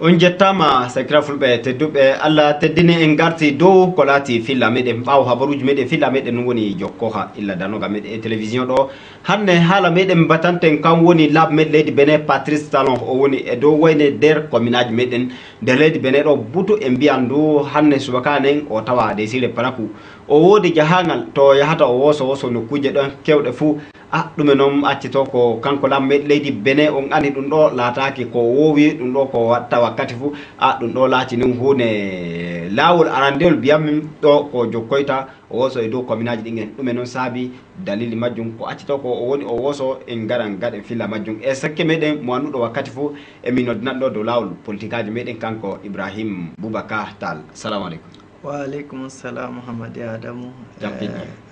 On jettama sakira fulɓe tedduɓe allah teddini en garti dow ko laati filla meɗen ɓawo habaruji meɗen filla meɗen woni jokkoha illa danoga meɗen e télévision ɗo hande haala meɗen batanten kan woni laaɓe meɗen leydi Benin Patrice Talon o woni e dow wayne nder commune aji meɗen nder leydi Benin ɗo butu e mbiyan du hande subakanen o tawa Desiré Parakou o woodi jahangal to yahata o woso nokkuje ɗon kewɗe fuu ɗume noon accito ko kanko lamme leydi Benin on ani ɗum ɗo laataki ko wowi ɗum ɗo ko watta wakkati fuu ɗum ɗo laati nin hunde laawol arandewol biyamin ɗo ko jokkoyta o woso e dow commune aji ɗin en ɗume noon saabi dalili majjum ko accito ko o woni o woso en garan gaɗen filla majjum e sakke meɗen mo anduɗo wakkati fuu emin noddinan ɗo dow laawol politique aji meɗen kanko Ibrahim Boubacar Tall. Salamu aleykum. Waaleykum salam Mouhammadi Adamu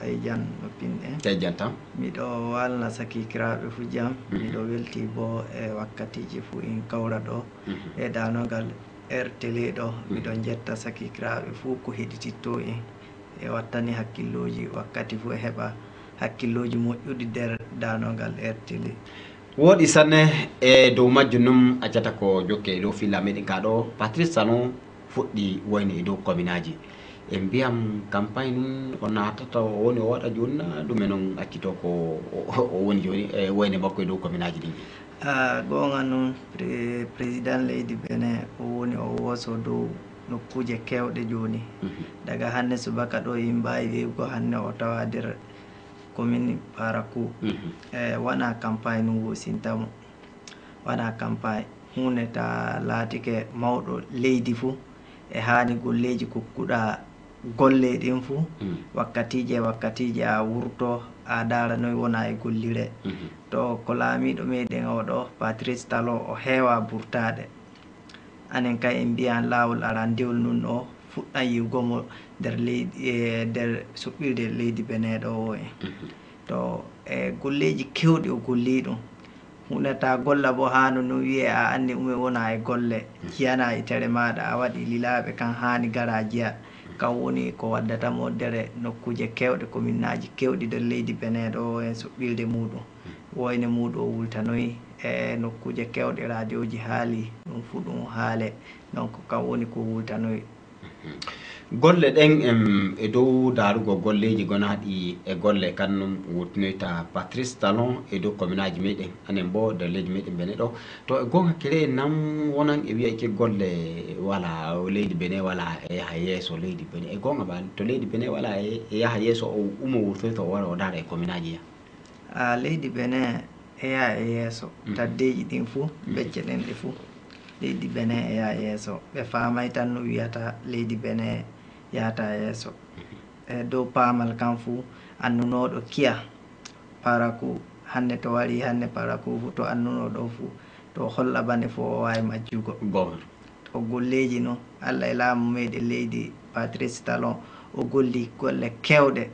ay jan noppinɗe te janta miɗo walna sakikiraɓe fuu jam miɗo welti bo e wakkatiji fuu in kawra ɗo e danogal télé ɗo miɗo jetta sakikiraɓe fuu ko heɗititto en e wattani hakkilloji wakkati fuu e heɓa hakkilloji moƴƴuɗi nder danogal télé woɗi sanne e dow majjum noon accata ko jokke dow filla meɗen ka ɗo Patrice Talon fuɗɗi wayne e dow commune aji e mbiyam campagne nun o natata o woni o waɗa joni na ɗume noon accito ko o woni joni e wayne makko e dow commune aji ɗin gonga noon président leydi Benin o woni o woso dow nokkuje kewɗe joni daga hande subaka ɗo yimɓawi wiwgo hande o tawa nder commune Parakou wona campagne num wosintamo wona campagne hunde ta laatike mawɗo leydi fuu e hani golleji kokkuɗa golle ɗin fuu wakkatiji a wurto a dara noy wona e gollire to ko laamiɗo meɗen oɗo Patrice Talon o heewa burtade anen kay en mbiyan laawol arandewol nun o fuɗɗan yiwgomo nder leydi nder suɓɓirde leydi Benin ɗo o en to e golleji kewɗi o golli ɗum hunata golla bo hano no wiye a andi ume wona e golle jiyana e tere maɗa a waɗi lilaɓe kan hani gara jiya kan woni ko waddatamo nder nokkuje kewɗe communaji kewɗi nder leydi Benin ɗo en suɓɓirde muɗum woyne muɗum o wultanoyi e nokkuje kewɗe radio ji haali ɗum fu ɗum haale donc kan woni ko wultanoyi golle ɗen e dow darugo golleji gonaɗi e golle kannum wurtinoyta Patrice Talon e dow commune aji meɗen anen bo nder leydi meɗen Benin ɗo to e gonga kire nam wonan e wiya ke golle wala leydi Benin wala e yaha yeeso leydi Benin e gonga ba to leydi Benin wala e yaha yeeso o umo wurtoyta o wara o dara e commune aji ya leydi Benin e yaha e yeeso taddeji ɗin fuu becce ɗen ɗe fuu leydi Benin e yaha yeeso ɓe famay tan no wiyata leydi Benin yahata yeeso e dow paamal kan fuu annunoɗo kiya Parakou hande to wari hande Parakou fuu to annunoɗo fuu to holla bane fo o wawi majjugo o golleji noon Allah e laamu meɗen leydi Patrice Talon o golli golle kewɗe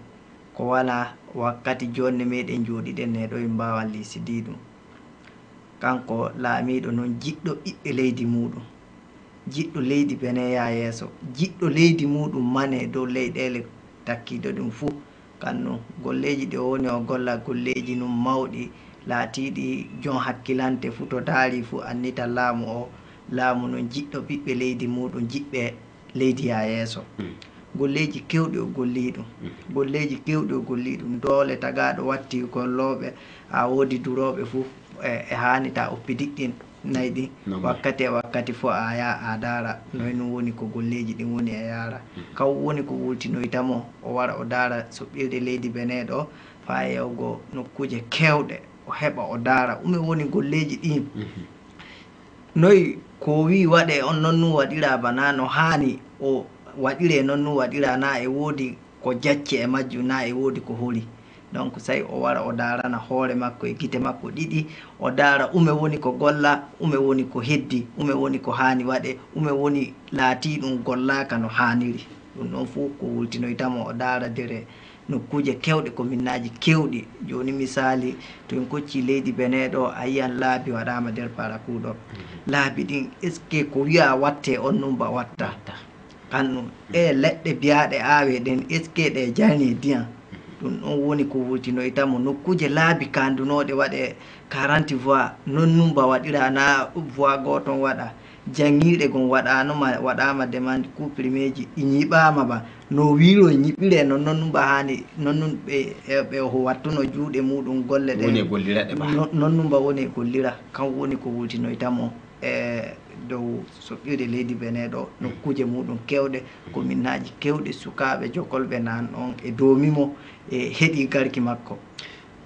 ko wala wakkati jonne meɗen jooɗiɗen e ɗo e mbawan lisidi ɗum kanko laamiɗo noon jiɗɗo ɓiɓɓe leydi muɗum jiɗɗo leydi Benin ya yeeso jiɗɗo leydi muɗum mane dow leyɗele takkiɗo ɗum fuu kannum golleji ɗi o woni o golla golleji num mawɗi laatiɗi jon hakkilante fuu to daari fuu annita laamu o laamu noon jiɗɗo ɓiɓɓe leydi muɗum jiɓɓe leydi ya yeeso golleji kewɗi o golli ɗum golleji kewɗi o golli ɗum doole tagaɗo watti golloɓe a woodi duroɓe fuu e hanita oppi diɗɗin nayi ɗi wakkati e wakkati fo a yaha a daara noyno woni ko golleji ɗin woni e yaara kaw woni ko wultinoytamo o wara o daara suɓɓirde leydi Benin ɗo fa yewgo nokkuje kewɗe o heɓa o daara ume woni golleji ɗin noyi ko wi waɗe on noon nu waɗira bana no hani o waɗire noon nu waɗira na e woodi ko jacce e majjum na e woodi ko hori donc say o wara o darana hoore makko e gite makko ɗiɗi o daara ume woni ko golla ume woni ko heddi ume woni ko hani waɗe ume woni laati ɗum gollaka no haniri ɗum ɗon fof ko wultinoytamo o daara dere nokkuje kewɗe communaji kewɗi joni misali to en kocci leydi Benin ɗo a yiyan laabi waɗama nder Parakou ɗo laabi ɗin est ce que ko wiya watte on num ba watta kanɗum e leɗɗe biyaɗe awe ɗen est ce que ɗe jarni diyan ɗum ɗon woni ko wultinoytamo nokkuje laabi kandunoɗe waɗe 40 voix non numba waɗira na voix goton waɗa jangirɗe gon waɗama demande couprimeji ɗi ñiɓama ba no wiro ñiɓire nonnon ba hani nonnon ɓe wattuno juuɗe muɗum golle ɗe nonnon ba woni gollira kan woni ko wultinoytamo dow soɓɓirde leydi Benin ɗo nokkuje muɗum kewɗe commune-aji kewɗe sukaɓe jokolɓe nan ɗon e domimo e heeɗi garki makko.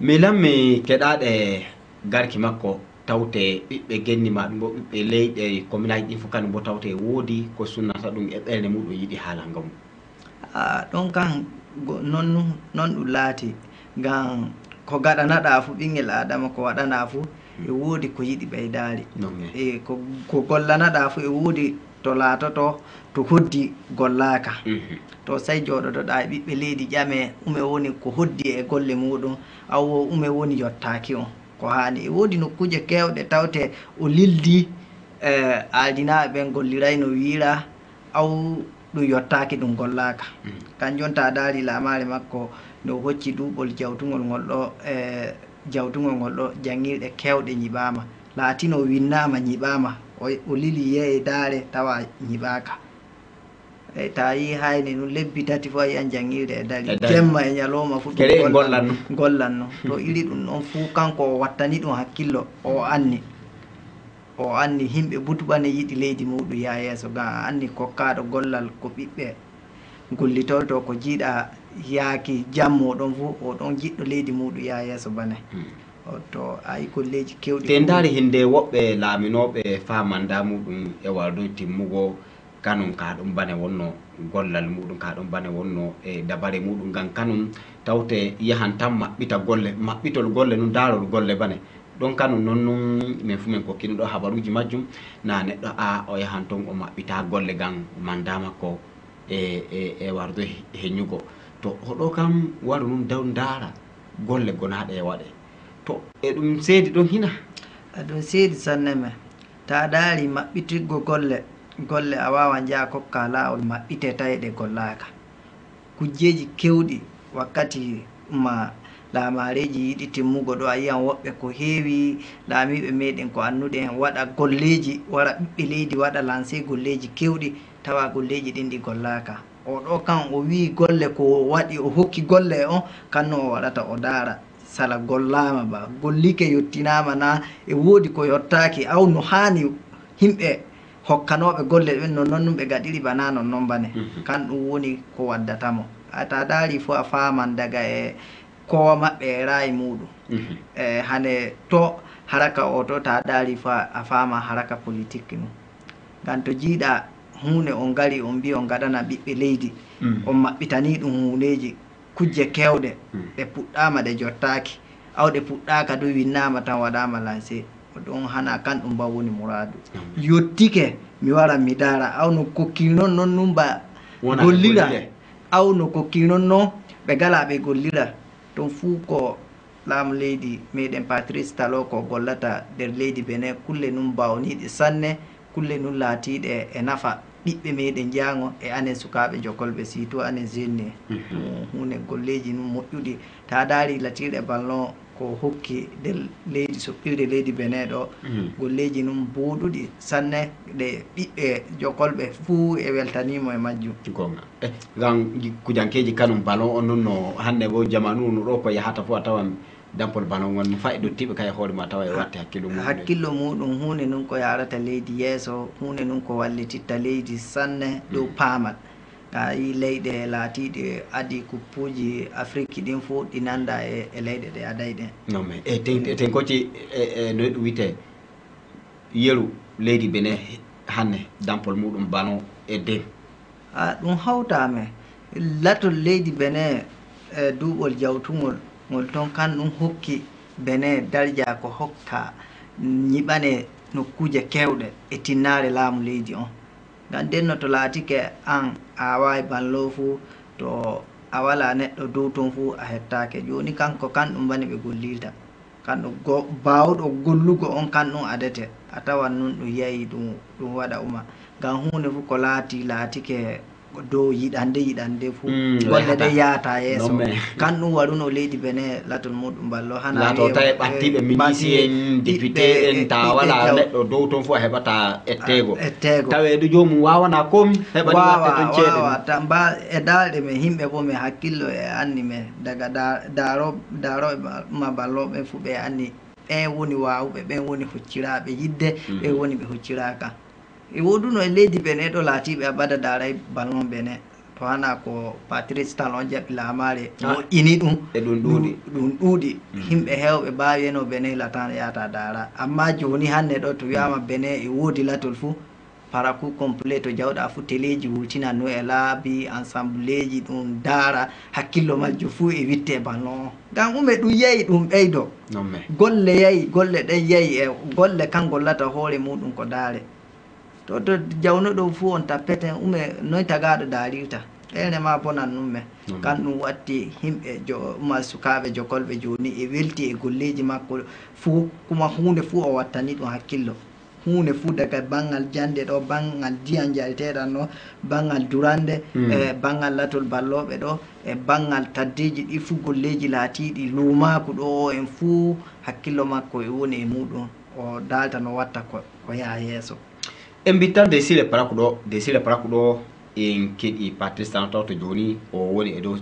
milan mi keɗaɗe garki makko tawte ɓiɓɓe gennima ɗum bo ɓiɓɓe leyɗe commune aji ɗin fof kadi bo tawte woodi ko sunnata ɗum e ɓerde muɗum yiɗi haala ngam ɗon kan non ɗum laati ngam ko gaɗanaɗa fuu ɓinguel adama ko waɗana fuu e woodi ko yiɗi ɓeydari e ko gollanaɗa fuu e woodi to laatoto to hoddi gollaka to sey joɗotoɗa e ɓiɓɓe leydi ƴame ume woni ko hoddi e golle muɗum awo ume woni yottaki on ko hani e woodi nokkuje kewɗe tawte o lildi aadinaɓe ɓen golliray no wiira aw ɗum yottaki ɗum gollaka kanjum ta daari lamare makko no hocci duuɓol jawtugol ngol ɗo jawtugol ngol ɗo jangirɗe kewɗe ñiɓama laatino winnama ñiɓama o lili yeeye daare tawa ñiɓaka e ta yi hayni ɗum lebbi tati fo a yiyan jangirde e dari jemma e ñalowma fu ɗum gollanno to iri ɗum ɗon fuu kanko o wattani ɗum hakkillo o anni himɓe butuɓane yiɗi leydi muɗum ya yeeso gam a anni kokkaɗo gollal ko ɓiɓɓe gollitolto ko jiiɗa yaaki jammo ɗon fuu o ɗon jiɗɗo leydi muɗum ya yeeso bane to ayi golleji kewɗi te ndaari hinde woɓɓe laaminoɓe famanda muɗum e walɗum timmugo kanum ka ɗum bane wonno gollal muɗum ka ɗum bane wonno e dabare muɗum ngam kanum tawte yahan tan maɓɓitol golle nun darol golle bane ɗon kanum nonnun min fu min kokkino ɗo habaruji majjum na neɗɗo o yahan ton o maɓɓita golle ngam manda makko e wardo heñugo to hoɗo kam waru nun daw daara golle gonaɗe e waɗe to e ɗum seedi ɗon hina ɗum seedi sanne men ta daari maɓɓitirgo golle a wawan jaa kokka lawol maɓɓite tawiɗe gollaka kujjeji kewɗi wakkati ma lamareji yiɗi timmugo ɗo a yiyan woɓɓe ko heewi laamiɓe meɗen ko annuɗen waɗa golleji wara ɓiɓɓe leydi waɗa lancé golleji kewɗi tawa golleji ɗin ɗi gollaka o ɗo kan o wi golle ko waɗi o hokki golle e on kanno o waɗata o daara sala gollama ba gollike yettinama na e woodi ko yottaki aw no hani himɓe hokkanoɓe golle ɗen no noon ɓe gaɗiri bana non noon bane kan ɗum woni ko waddatamo ata daari fo a faman daga e kowa maɓɓe e rayi muɗum e hane to haraka o to ta daari fo a fama haraka politique mum ngam to jiiɗa hunde on gari on mbi on gaɗana ɓiɓɓe leydi on maɓɓitani ɗum hundeji kujje kewɗe ɗe puɗɗama ɗe jottaki aw ɗe puɗɗaka ɗo winnama tan waɗama lancé ɗon hana kan ɗum ba woni mouradu yottike mi wara mi dara aw no kokkinon noon numba gollira aw no kokkinon noon ɓe gala ɓe gollira ɗum fuu ko laamu leydi meɗen Patrice Talon ko gollata nder leydi Benin kulle num bawniɗe sanne kulle num laatiɗe e nafa ɓiɓɓe meɗen jango e anen sukaɓe jokolɓe surtout anen jeune hunde golleji num moƴƴuɗi ta daari latirɗe ballon ko hokki nder leydi soɓɓirde leydi Benin ɗo golleji num boɗuɗi sanne ɗe ɓiɓɓe jokolɓe fuu e weltanimo e majjum gonga ngam kujankeji kanum ballon on noon no hande bo jamanu no ɗo ko yahata fo a tawan dampol ballon on fayi dottiɓe kay hoore ma tawa e watte hakkillo muɗum hunde nun ko yarata leydi yeeso hunde nun ko wallititta leydi sanne dow paamal a yi leyɗe laatiɗe adi kuppuji Afrique ɗin fo ɗi nanda e leyɗe ɗe aday ɗen non mais ten kocci no ɗum wiyete yeru leydi Benin hanne dampol muɗum ballon e den ɗum hawtame latol leydi Benin duuɓol jawtugol ngol toon kan ɗum hokki Benin darja ko hokka ñiɓane nokkuje kewɗe e tinnare laamu leydi on ngam ndenno to laatike an a wawi ballo fuu to a wala neɗɗo dow toon fuu a hettake joni kanko kan ɗum bani ɓe gollirta kanɗum bawɗo gollugo on kan ɗum adete a tawan nun ɗum yayi ɗum waɗa uma ngam hunde fuu ko laatike dow yiɗande fu golle ɗe yahata yeeso kan ɗum waɗuno leydi Benin latol muɗum ballo hana lato tawi ɓattiɓe ministre en député en ta wala neɗɗo dow toon fof a heɓata ettego taweɗo jomum wawana komi heɓani watte ton ceeɗe wawa mba e dalɗe men yimɓe bo mi hakkillo e anni men daga daroɓe ma balloɓe fu ɓe anni ɓen woni wawuɓe ɓen woni hucciraɓe yidde ɓe woni ɓe hucciraka e woduno e leydi Benin ɗo laatiɓe aɓada daray ballon Benin to hana ko Patrice Talon jaɓi lamare moƴƴini ɗum e ɗum ɗuuɗi yimɓe hewɓe mbawi eno Benin latan yata dara amma joni hande ɗo to wiyama Benin e woodi latol fou para coup complet to jawɗa fou téléji wurtinan no e laabi ensemble ji ɗum daara hakkillo majjo fou e witte ballon o ngam ume ɗum yeeyi ɗum ɓeydo golle yeeyi golle ɗen yeeyi e golle kan gollata hoore muɗum ko daare to jawno ɗo fuu on tappeten ume noy tagaɗo darirta ɓeene ma bonan numme kan ɗum watti himɓe ma sukaɓe jokolɓe joni e welti e golleji makko fuu kuma hunde fuu o wattani ɗum hakkillo hunde fuu daga banggal jande ɗo banggal ndiyam jareteɗan ɗo banggal durande e banggal latol balloɓe ɗo e banggal taddeji ɗi fuu golleji laatiɗi lumaku ɗo en fuu hakkillo makko e woni e muɗum o dalta no watta ko yaha yeeso en bittan Desire Parakou ɗo en keɗi Patrice Talon tawto joni o woni e dow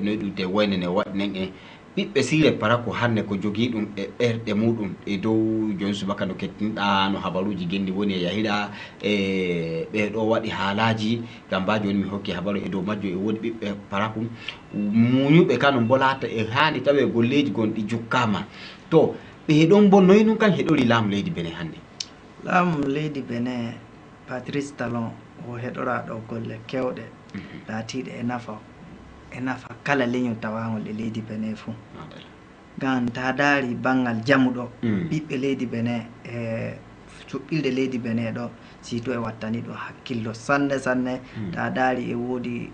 noyɗude wayne ne waɗinen en ɓiɓɓe Sire Parakou hande ko jogui ɗum e ɓerɗe muɗum e dow joni subaka no kettinɗa no habaruji gendi woni e yahira e ɓeɗo waɗi haalaji gamba joni mi hokki habaru e dow majjo e woodi ɓiɓɓe Parakou muñuɓe kano bolata e hani tawe golleji gonɗi jukkama to ɓeɗon bo noynum kan heɗori laamu leydi Benin hande laamu leydi Benin Patrice Talon o heɗora ɗo golle kewɗe laatiɗe e nafa kala leñol tawagol e leydi Benin fuu ngam ta daari banggal jamu ɗo ɓiɓɓe leydi Benin e cuɓɓilde leydi Benin ɗo sito e wattani ɗum hakkillo sanne ta daari e woodi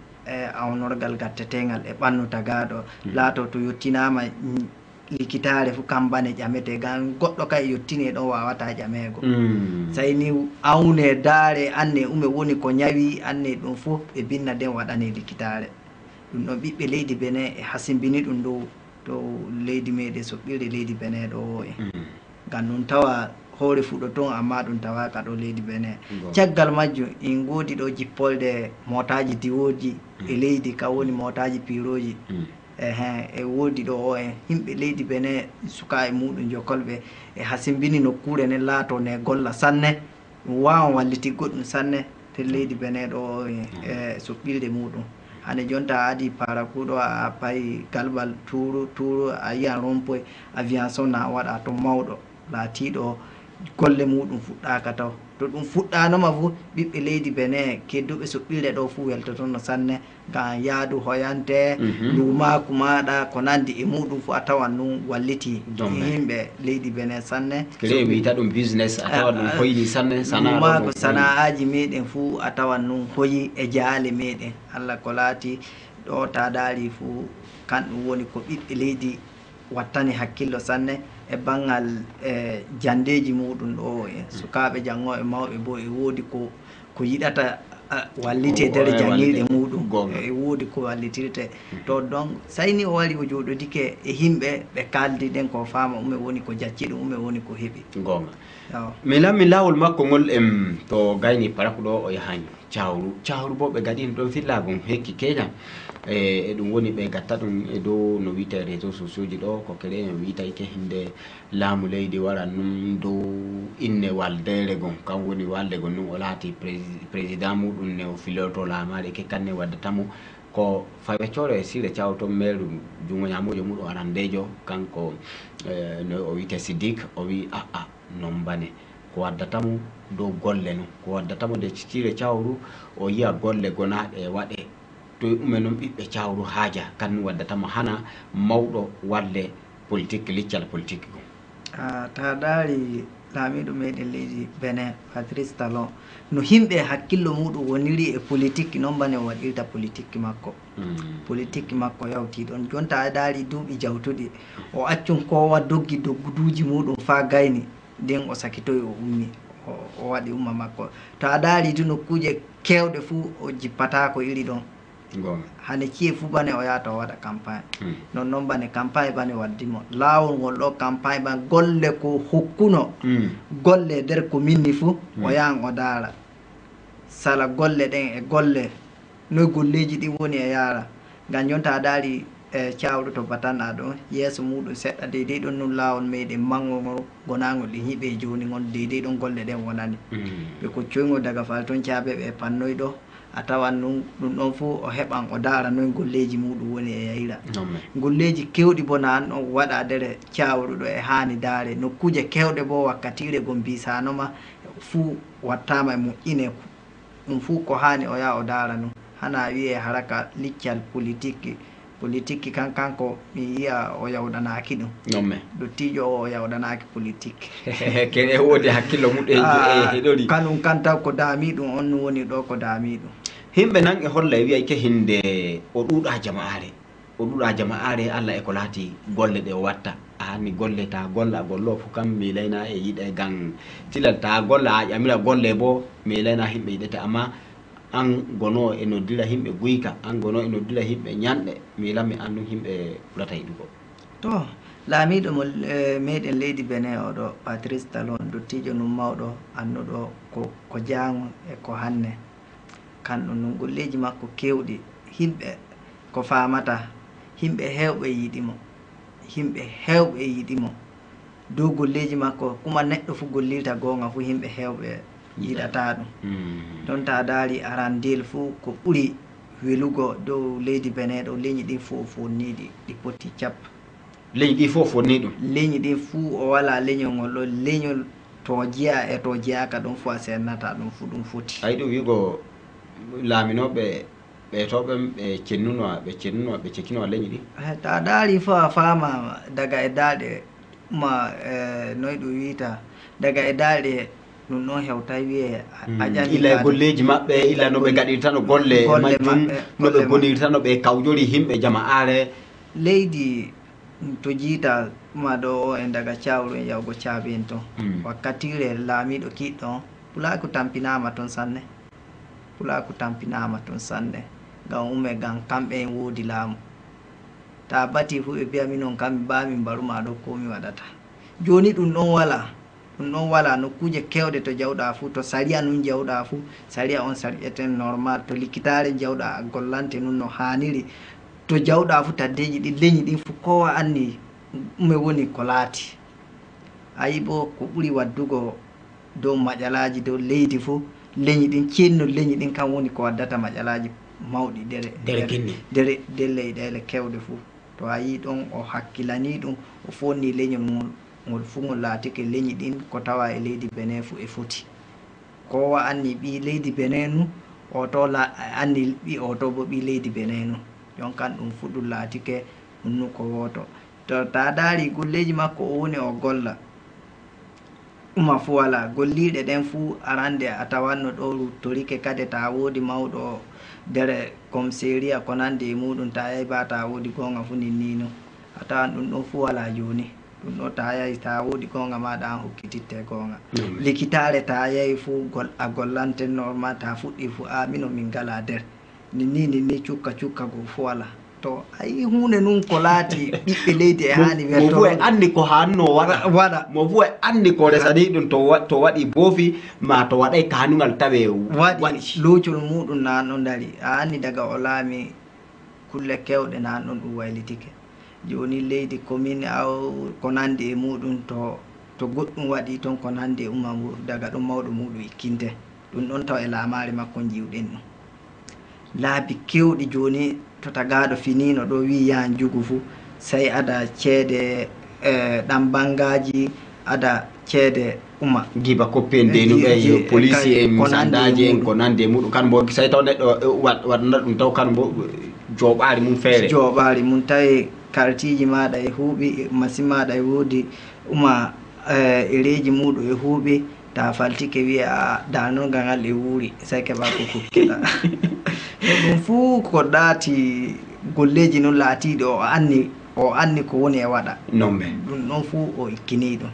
awnorgal gattetegal e ɓannu tagaɗo laato to yettinama likitare fu kambane ƴamete gam goɗɗo kay yettine ɗon wawata ƴamego sayni awne daare anne ume woni ko ñawi anne ɗum fof ɓe binna nden waɗane likitare ɗum ɗon ɓiɓɓe leydi Benin e hasimbini ɗum dow leydi meɗen soɓɓirde leydi Benin ɗo e gam ɗum tawa hoore fuɗo toon amma ɗum tawaka ɗo leydi Benin caggal majjum in goodi ɗo jippolde motaji diwoji e leydi ka woni motaji piroji e woodi ɗo o en yimɓe leydi Benin suka e muɗum jokolɓe e hasimbini nokkure nden laato ne golla sanne ɗum wawa walliti goɗɗum sanne te leydi Benin ɗo e soɓɓilde muɗum hande jonta adi Parakou ɗo a payi galbal turu a yiyan rompoy aviation na waɗa to mawɗo laatiɗo golle muɗum fuɗɗaka taw to ɗum fuɗɗanoma fuu ɓiɓɓe leydi Benin kedduɓe soɓɓilde ɗo fuu weltotono sanne ngam yaadu hoyante lumaku maɗa ko nandi e muɗum fuu a tawan ɗum walliti yimɓe leydi Benin sanne wiyta ɗum business a tawan ɗum hoyni sanne lumaku sana'aji meɗen fuu a tawan ɗum hoyi e jaale meɗen Allah ko laati ɗo ta daari fuu kanɗum woni ko ɓiɓɓe leydi wattani hakkillo sanne e banggal jandeji muɗum ɗo e sukaɓe jangoɓe mawɓe bo e woodi ko yiɗata wallite nder jangirɗe muɗum e woodi ko wallitirte to donc sayni o wari o joɗodike e yimɓe ɓe kaldi ɗen ko fama ume woni ko jacci ɗum ume woni ko heeɓi gonga mi lammi lawol makko ngol to gayni Parakou ɗo o yahani cawru bo ɓe gaɗino ɗon fillagum hekki keñam e ɗum woni ɓe gatta ɗum e dow no wiyte réseau sociaux ji ɗo ko kadi en wiytayke hinde laamu leydi waran num dow inne waldere gon kam woni walde gon num o laati président muɗum ne o filorto laamare kekkanne waddatamo ko faweccore Sire Thiaw to maire jungo ñamojo muɗum arandejo kanko no o wiyte Siddique o wi non bane ko waddatamo dow golle non ko waddatamo nde Sire Thiawru o yiya golle gonaɗe waɗe to ume noon ɓiɓɓe cawru haaja kanum waddatamo hana mawɗo wadde politique liccal politique gon ta daari laamiɗo meɗen leydi Benin Patrice Talon no yimɓe hakkillo muɗum woniri e politique noon bane o waɗirta politique makko politique makko yawti ɗon jonta a daari duuɓi jawtuɗi o accum kowa doggi dogguduji muɗum fa gayni nden o sakitoyi o ummi o waɗi umma makko to a daari tu nokkuje kewɗe fuu o jippata ko iri ɗon hane ciye fuu bane o yahata o waɗa campagne non noon bane campagne bane waddimo laawol ngol ɗo campagne ɓan golle ko hokkuno golle nder ko minni fuu o yahan o daara sala golle ɗen e golle noy golleji ɗin woni e yaara ngam jonta a daari e cawɗo to batanɗa ɗo yeeso muɗum seɗɗa deydey ɗon nun laawol meɗen mangol gonangol ɗi hiɓe joni gon deydey ɗon golle ɗen wonani ɓe ko coygo daga fal toon caabe ɓe pannoy ɗo a tawan ɗum ɗon fuu o heɓan o daara noy golleji muɗum woni e yayira golleji kewɗi bo nan ɗon waɗa nder cawɗo ɗo e hani daare nokkuje kewɗe bo wakkatire gon bisanoma fuu wattama e moƴƴine ɗum fuu ko hani o yaha o daara ɗum hana wiye haraka liccal politique kanko mi yiya o yawɗanaki ɗum dottijo o yawɗanaki politique kene wodi hakkillo muɗum e heɗori kanum kan taw ko daami ɗum on no woni ɗo ko daami ɗum himɓe nan e holla e wiyay ke hinde o ɗuɗa jama'are Allah e ko laati golle ɗe o watta a hanni golle ta golla gollo fu kam mi layna e yiɗe gan tilal ta golla a ƴamira golle bo mi layna himɓe yiɗete amma an gono e noddira himɓe guyka an gono e noddira himɓe ñanɗe mi lammi andum himɓe ɓurata yiɗugo to laamiɗo mo meɗen leydi Benin oɗo Patrice Talon dottijo num mawɗo annuɗo ko jango e ko hanne kanɗum num golleji makko kewɗi himɓe ko famata himɓe hewɓe yiɗimo dow golleji makko kuma neɗɗo fu gollirta gonga fu himɓe hewɓe yiɗata ɗum ɗon ta daari arandel fuu ko ɓuri welugo dow leydi Benin ɗo leñi ɗin fuu o fonniɗi ɗi poti cappa leñi ɗi fuu o fonni ɗum leñi ɗin fuu o wala leñol ngol ɗo leñol to jeeya e to jeeyaka ɗum fuu a sennata ɗum fuu ɗum foti ayi ɗum wigo laaminoɓe ɓe toɓen ɓe cekkinoa leñi ɗi ta daari fo a faama daga e daaɗe ma noy ɗum wiita daga e daaɗe ɗum ɗon hewta wiye a ƴami illa e golleji maɓɓe illa no ɓe gaɗirtano golle majjum no ɓe gonirtano ɓe kawjori himɓe jama'are leydi to jiita ma ɗo o en daga cawɗo en yawgo caabi en toon wakkatire laamiɗo kiɗɗo pulaku tampinama toon sanne ngam ume ngam kamɓe en woodi laamu ta bati fu ɓe mbiya minon kamɓe mbami mbaruma ɗo komi waɗata joni ɗum ɗon wala nokkuje kewɗe to jawɗa fuu to saria nun jawɗa fuu saria on sarieten normal to likkitare jawɗa gollante nun no haniri to jawɗa fuu taddeji ɗi leñi ɗin fuu kowa anni ɗume woni ko laati ayi bo ko ɓuri waddugo dow maƴalaji dow leydi fuu leñi ɗin cenno leñi ɗin kam woni ko waddata maƴalaji mawɗi nder leyɗele kewɗe fuu to a yi ɗon o hakkilani ɗum o fonni leñol ngol fuu ngol laatike leñi ɗin ko tawa e leydi Benin fuu e foti kowa anni ɓi leydi Benin nu oto anni ɓi oto bo ɓi leydi Benin nu jon kan ɗum fuu ɗum laatike ɗum nu ko woto to ta daari golleji makko o woni o golla ɗuma fuu wala golliɗe ɗen fuu arande a tawanno ɗo torike kadi ta woodi mawɗo nder commissaria ko nandi e muɗum ta yahi ba ta woodi gonga fuu ninnino a tawan ɗum ɗon fuu wala joni ɗum ɗo ta yahi ta woodi gonga maɗa an hokkititte gonga likitare ta yahi fuu a gollante normal ta fuɗɗi fuu a mino min gala nder ninni cukka go fuu wala to ayi hunde nun ko laati ɓiɓɓe leydi e hani mo e anndi ko hanno waɗa mo fu e anndi ko resani ɗum to waɗi boofi ma to waɗay kanugal tawe waɗi loocol muɗum nan ɗon dari a anndi daga o laami kulle kewɗe nan ɗon ɗum waylitike joni leydi commune aw ko nandi e muɗum to goɗɗum waɗi toon ko nandi e umma muɗum daga ɗum mawɗo muɗum ikkinte ɗum ɗon taw e laamari makko jiwɗen ɗum laabi kewɗi joni to tagaɗo finino ɗo wi yahan jugu fuu sey ada ceede ɗam bangaji ada ceede umma giba koppi en denuɓe police en sandaji en ko nande muɗum kan bo sey taw neɗɗo waɗana ɗum taw kan bo jooɓari mum feere jooɓari mum tawi kartiji maɗa e huuɓi machine maɗa e woodi umma ereji muɗum e huuɓi ta faltike wiye a danolgal ngal e wuuri sey keɓa ko kukkiɗa ɗum fuu ko ɗaati golleji noon laatiɗo o anni ko woni e waɗa nombe ɗum ɗon fuu o ikkini ɗum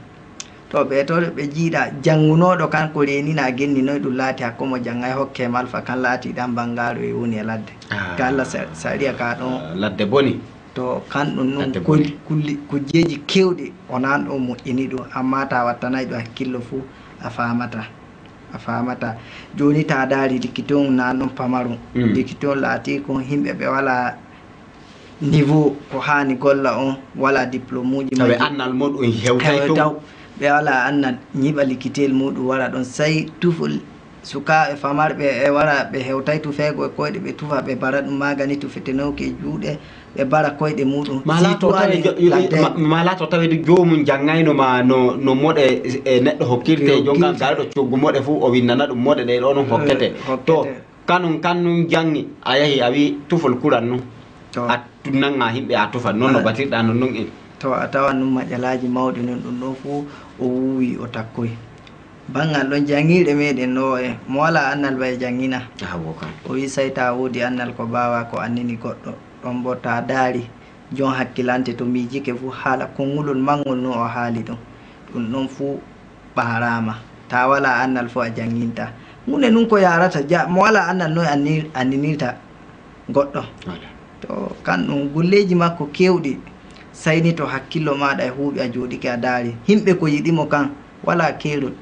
to ɓe to ɓe jiiɗa janngunoɗo kan ko renina genni noy ɗum laati hakkumo jangga e hokke malfa kan laati ɗan bangaɗo e woni e ladde ka Allah sariya ka ɗon ladde boni to kanɗum noon kujeji kewɗi onan ɗo moƴƴini ɗum amma ta wattanayi ɗum hakkillo fuu a famata joni ta daari likkiton nan ɗon pamarum likkiton laati ko himɓe ɓe wala niveau ko hani golla on wala diplôme uji tawe annal muɗum hewtay to ɓe wala annal ñiɓa likkitel muɗum wara ɗon sai tufol sukaɓe famarɓe e wara ɓe hewtay tufego e koyɗe ɓe tufa ɓe bara ɗum magani tufetenowke e juuɗe ɓe bara koyɗe muɗum mala to tawede jomum jangaynoma no moɗe e neɗɗo hokkirte jonka gareɗo coggu moɗe fuu o winnana ɗum moɗe ɗe ɗo ɗon hokkete to kannum jangi a yahi a wi tufol kuran nu a tunnanga himɓe a tufa noon no batirɗa non non en to a tawan num maƴalaji mawɗi non ɗum ɗo fuu o wuwi o takkoy bangal ɗon jangiɗe meɗen ɗo e mo wala annal bay jangina o wi say ta woodi annal ko bawa ko annini goɗɗo ɗon bo ta daari jon hakkilante to miijike fuu haala konngulol mangol no o haali ɗum ɗon fuu ɓarama ta wala annal fo a janginta hunde nun ko yarata mo wala annal noy anninirta goɗɗo to kanɗum gulleji makko kewɗi sayni to hakkillo maɗa e huuɓi a jooɗike a daari himɓe ko yiɗimo kan wala keerol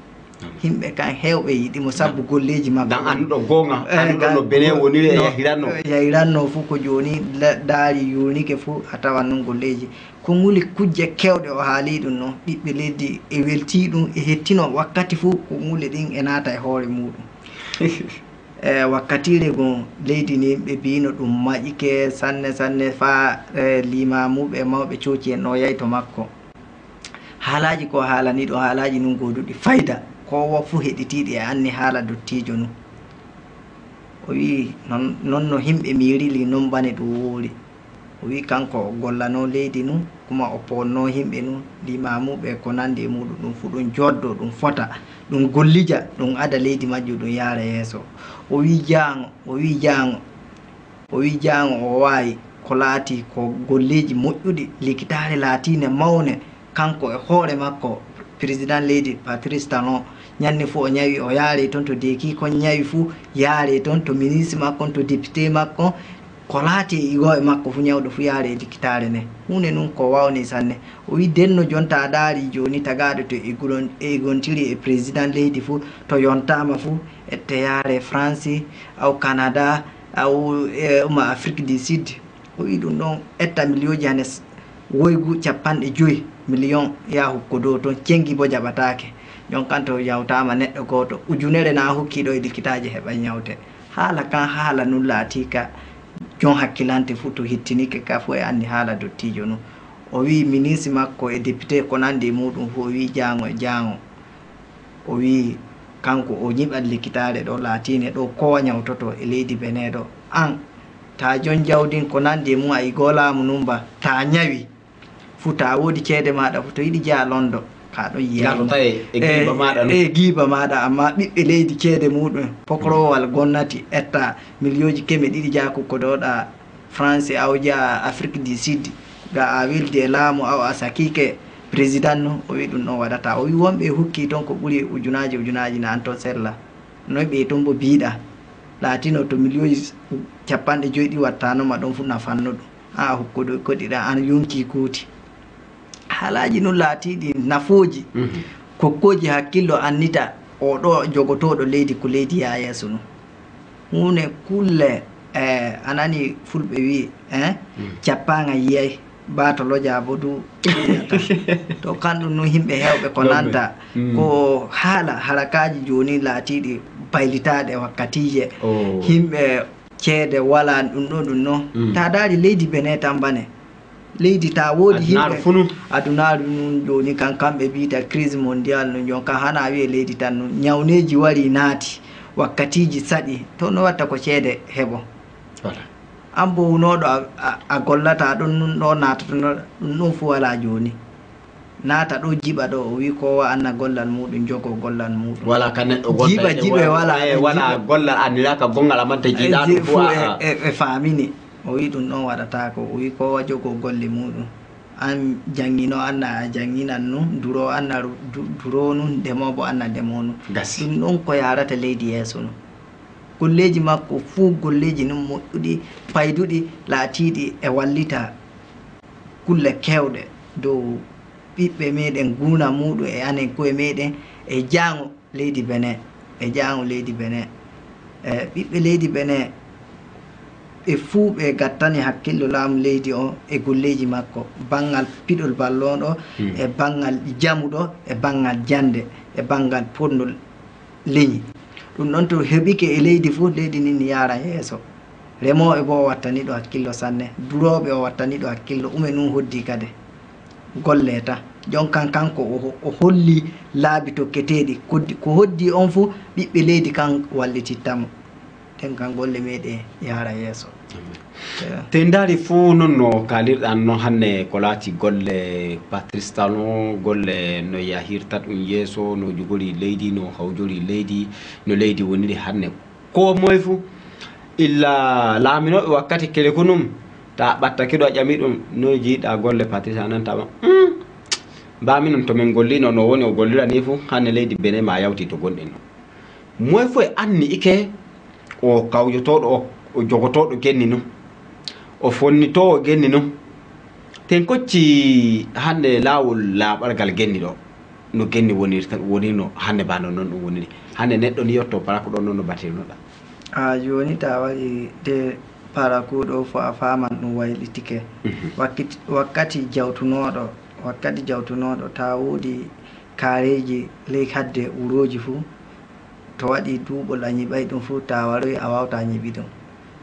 himɓe kan hewɓe yiɗimo sabbu golleji makko dan anduɗo gonga anduɗo no bene woniri e yahiranno fuu ko joni daari yurnike fuu a tawan noon golleji ko nguli kujje kewɗe o haali ɗum noon ɓiɓɓe leydi e welti ɗum e hettino wakkati fuu ko nguli ɗin e naata e hoore muɗum wakkatire gon leydi ni ɓe mbino ɗum maƴike sanne fa limamuɓe mawɓe coci en ɗo yahi to makko haalaji ko haalani ɗo haalaji nun goduɗi fayda kowo fuu heɗitiɗi e anni haala dottijo nu o wi non no himɓe mirili non bane ɗum woori o wi kanko o gollano leydi nu kuma o ponno himɓe nu limamuɓe ko nandi e muɗum ɗum fu ɗum joddo ɗum fota ɗum gollija ɗum ada leydi majju ɗum yaara yeeso o wi jaango o wawi ko laati ko golleji moƴƴuɗi likitare laatine mawne kanko e hoore makko président leydi Patrice Talon ñande fuu o ñawi o yaari toon to deki kon ñawi fuu yaari toon to ministre makko to député makko ko laati e igo e makko fu ñawɗo fu yaari e likitare nde hunde nun ko wawni sanne o wi denno jonta a daari joni tagaɗo to egontiri e président leydi fuu to yontama fuu ette yaare France aw Canada aw uma Afrique du Sud o wi ɗum ɗon etta millioji hane woygu 50 million ya hukko dow toon cengi bo jaɓatake jon kanto yawtama neɗɗo goto ujunere na hokkiɗo e likitaji heɓa ñawte haala kan haala nun laatika jon hakkilante fuu to hettinike ka fuu e anni haala dottijo nu o wi ministre makko e député ko nandi muɗum fuu o wi jango o wi kanko o ñiɓat likitare ɗo laatine ɗo kowa ñawtoto e leydi Benin ɗo an ta jon jawdin ko nandi mum a igolamu numba ta ñawi fu ta woodi ceede maɗa fu to yiɗi jeeya London ka ɗon yiyata e giiba maɗa amma ɓiɓɓe leydi ceede muɗum pokrowal gonnati etta millioji keme ɗiɗi jaaku ko dowɗa France aw jeeya Afrique du Sud ga a wilde e laamu aw a sakike président no o wi ɗum ɗon waɗata o wi wonɓe hukki toon ko ɓuuri ujunaji na an toon sella noy ɓe toon bo biiɗa laatino to millioji 50 wattanoma ɗon fu nafanno ɗum ha hukkuɗo koɗiɗa an yonki kuuti haalaji nun laatiɗi nafoji kokkoji hakkillo annita oɗo jogotoɗo leydi ko leydi ya yeeso nu hunde kulle anani fulɓe wi cappaga yiyay batoloja bo du to kanɗum nun himɓe hewɓe ko nanta ko haala harakaji joni laatiɗi baylitaɗe wakkatije himɓe ceede wala ɗum ɗo ta daari leydi Benin tan bane leydi ta woodi himɓe adunaru nun joni kan kamɓe mbiyta crise mondial no jonka hana wiye leydi tan nun ñawneji wari naati wakkatiji saɗi to no watta ko ceede heɓo an bo wunoɗo a gollata ɗon nun ɗo natata ɗum ɗum fu wala joni naata ɗo jiɓa ɗo o wi kowa anna gollal muɗum jogo gollal muɗum wala ka neɗɗo jiɓa jiɓe wala gollal anniraka gongal amanta jiiɗa fu e famini o wi ɗum ɗon waɗata ko o wi kowa jogo golle muɗum an jangino anna a janginan nu duro anna duro nu demobo anna demo nu ɗum ɗon ko yarata leydi yeeso nu golleji makko fuu golleji nun moƴƴuɗi payduɗi laatiɗi e wallita kulle kewɗe dow ɓiɓɓe meɗen guna muɗum e anen koye meɗen e jango leydi Benin e jango leydi Benin ɓiɓɓe leydi Benin ɓe fuu ɓe gattani hakkillo laamu leydi o e golleji makko banggal piɗol ballon ɗo e banggal jamu ɗo e banggal jande e banggal pondol leñi ɗum ɗon to heɓike e leydi fuu leydi ni ni yara yeeso remoɓe bo o wattani ɗo hakkillo sanne duroɓe o wattani ɗo hakkillo ume nun hoddi kade golle ta jonkan kanko o holli laabi tokketeɗi ko hoddi on fuu ɓiɓɓe leydi kan wallitittamo ten kan golle meɗe yara yeeso te ndaari fuu noon no kalirɗan noon hannde ko laati golle Patrice Talon golle no yahirta ɗum yeeso no jogori leydi no hawjori leydi no leydi woniri hannde ko moye fuu illa laaminoɓe wakkati kele ko num ta ɓattake ɗo a ƴami ɗum no jiiɗa golle Patrice a nantama mbami noon tomin gollino no woni o gollirani fuu hannde leydi Benin ma yawti to gonɗen no moye fuu e anni ike o kawjotoɗo o jogotoɗo genni num o fonnitowo genni num ten kocci hannde laawol laaɓalgal genni ɗo no genni wonino hannde ba no noon ɗum woniri hannde neɗɗo ni yetto para ko ɗon noon no batirnoɗa a joni ta waɗi de para kuɗo fo a faman ɗum waylitike wakkati jawtunoɗo ta woodi kareji ley hadde wuroji fuu to waɗi duuɓol a ñiɓay ɗum fuu ta waroy a wawta ñiɓi ɗum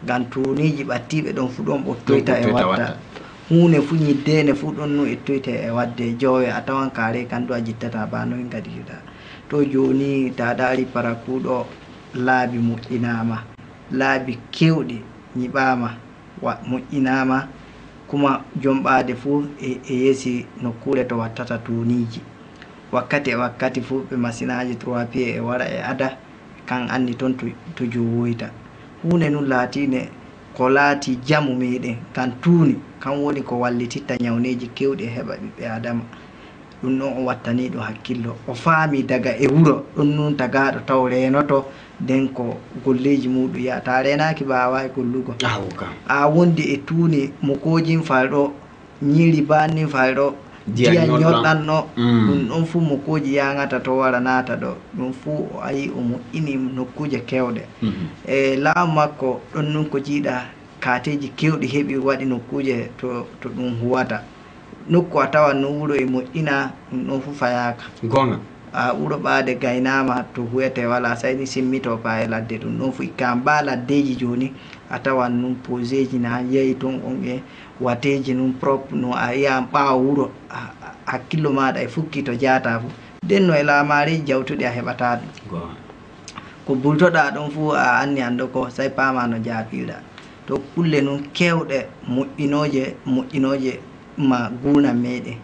ngam tuniji ɓattiɓe ɗon fuu ɗon ɓottoyta e watta hunde fuu ñiddene fuu ɗon nu ettoyta e wadde jowe a tawan kare kan ɗo a jittata ba noy gadiriɗa to joni ta ɗaari para kuuɗo laabi moƴƴinama laabi kewɗi ñiɓama moƴƴinama kuma jomɓade fuu e yeesi nokkure to wattata tuniji wakkati e wakkati fuu ɓe masinaji 3 pieds e wara e ada kan anni toon to jowoyta hunde nun laatine ko laati jamu meɗen kan tuuni kan woni ko wallititta ñawneji kewɗi e heɓa ɓiɓɓe adama ɗum ɗon o wattaniɗo hakkillo o faami daga e wuro ɗum nun tagaɗo taw renoto nden ko golleji muɗum yata renaki mbawa e gollugo a wondi e tuuni mokojin falɗo ñiiri banni falɗo diya ñoɗɗanno ɗum ɗon fuu mokoji yagata to wara naata ɗo ɗum fuu o ayi o moƴƴini nokkuje kewɗe e laamu makko ɗon nun ko jiiɗa kateji kewɗi heeɓi waɗi nokkuje to ɗum huwata nokku a tawan no wuro e moƴƴina ɗum ɗon fuu fayaka gonga a wuro ɓaade gaynama to huyete wala sayni simmito pa e ladde ɗum ɗon fuu ikka mba laddeji joni a tawan num poséji na yeeyi toon on e wateji num propre no a yiyan ɓaawa wuro hakkillo maɗa e fukki to jata fuu nden no e laamareji jawtuɗi a heɓata ɗum ko bultoɗa ɗon fuu a anni ando ko say pama no jaapiɗa to kulle num kewɗe moƴƴinoje ma guna meɗen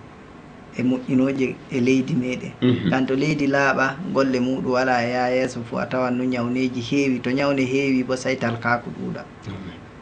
e moƴƴinoje e leydi meɗen kan to leydi laaɓa golle muɗum wala e ya yeeso fuu a tawan no ñawneji heewi to ñawne heewi bo say talkako ɗuuɗa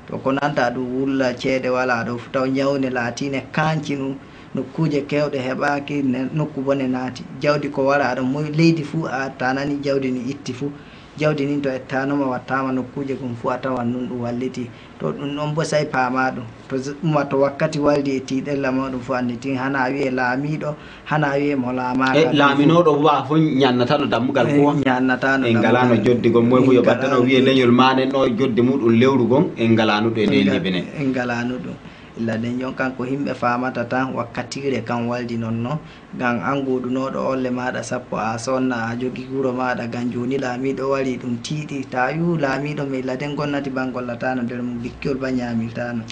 to ko nanta ɗum wulla ceede wala ɗo fu taw ñawne laatine kanci num nokkuje kewɗe heɓaki nokku bone naati jawdi ko wara ɗo moy leydi fuu a ta nani jawdi ni itti fuu jawdi nin to ettanoma wattama nokkuje gon fuu a tawan nun ɗum walliti to ɗum ɗon bo say paama ɗum to ɗuma to wakkati waldi e tiɗella mawɗum fuu annitin hana wiye laamiɗo hana wiye mo laamaka laaminoɗo wa fo ñannatano dammugal ko ñannatano en ngalano joddi gon moy fo yo ɓaddano wiye leñol manen ɗo joddi muɗum lewru gon en ngalanuɗo e leydi Benin en ngalanu ɗum illa nden jon kanko himɓe famata tan wakkatire kan waldi nonno ngam an goɗunoɗo olle maɗa sappo a sonna a jogui wuro maɗa ngam joni laamiɗo wari ɗum tiiɗi ta yu laamiɗo mi illa nden gonnati ban gollatano nder mum bikkiol ba ñamiltano